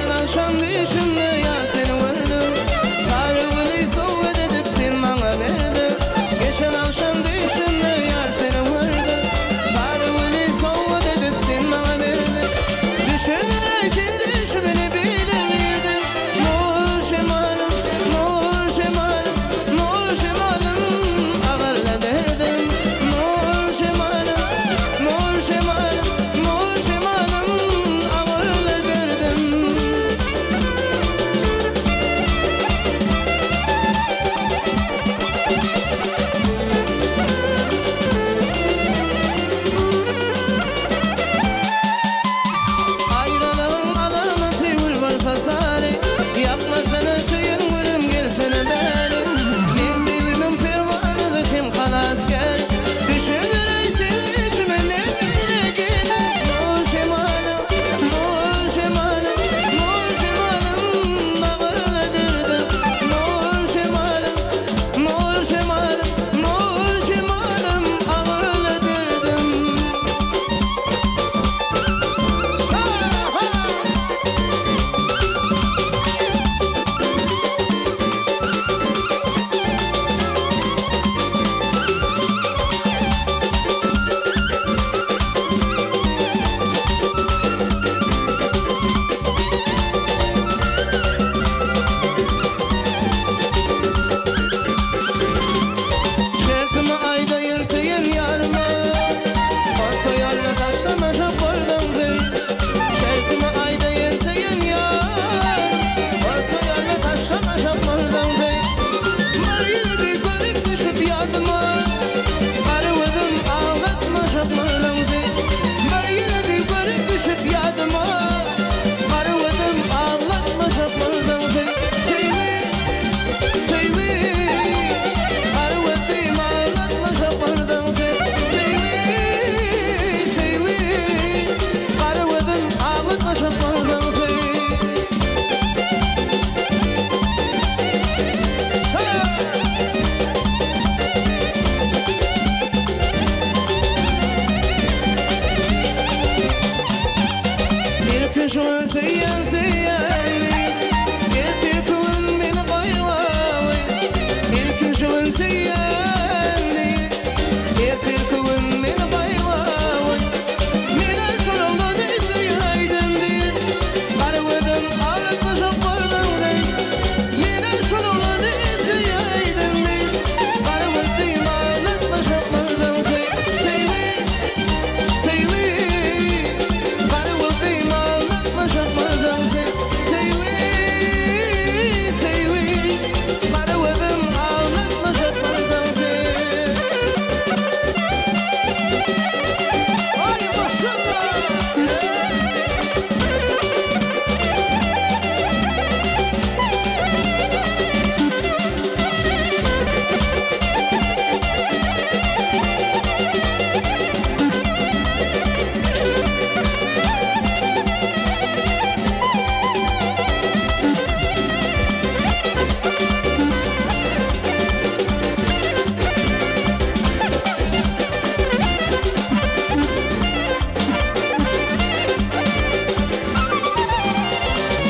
Geçen akşam düşümde yar seni gördüm. Tarifini soğuk edip sen bana verdin. Geçen akşam düşümde yar seni gördüm. Tarifini soğuk edip sen bana verdin. Düşünerek sen düşümünü bilemedim. Nur şemalım, nur şemalım, nur şemalım, ağırla derdim. Nur şemalım, nur şemalım, nur şemalım, ağırla derdim. Ayrılığın alameti gül var fasari. Yapmasana suyun gülüm gelsene beri. Ben sevimim pervanıdı kim kalas gel. Düşünürey seni işime ne bile gelir. Nur şemalım, nur şemalım, nur şemalım, ağırla derdim. Nur şemalım, nur şemalım, nur şemalım, ağırla derdim. Şertimi ayda yırtayın yarımı. Orta yolla taşlama şapırdım zey. Şertimi ayda yırtayın yar. Orta yolla taşlama şapırdım zey. Var yedi görüp düşüp yadıma. Arvadım ağlatma şapırdım zey. Var yedi görüp düşüp yadıma. Arvadım ağlatma şapırdım zey. Seyvi, arvadım ağlatma şapırdım zey. Seyvi, arvadım ağlatma şapırdım zey. Bir kış ölseyen seyendi. Getir kılın beni koyvalı. Bir kış ölseyendi. Getir kılın beni koyvalı. Mine şuraldan izleyeydim diye. Arvadım ağlatma şapırdım diye. Mine şuraldan izleyeydim diye. Arvadım ağlatma şapırdım diye. Seyvi, arvadım ağlatma şapırdım diye. Seyvi, arvadım ağlatma şapırdım diye. Ay maşallah.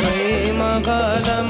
Kıyma kalem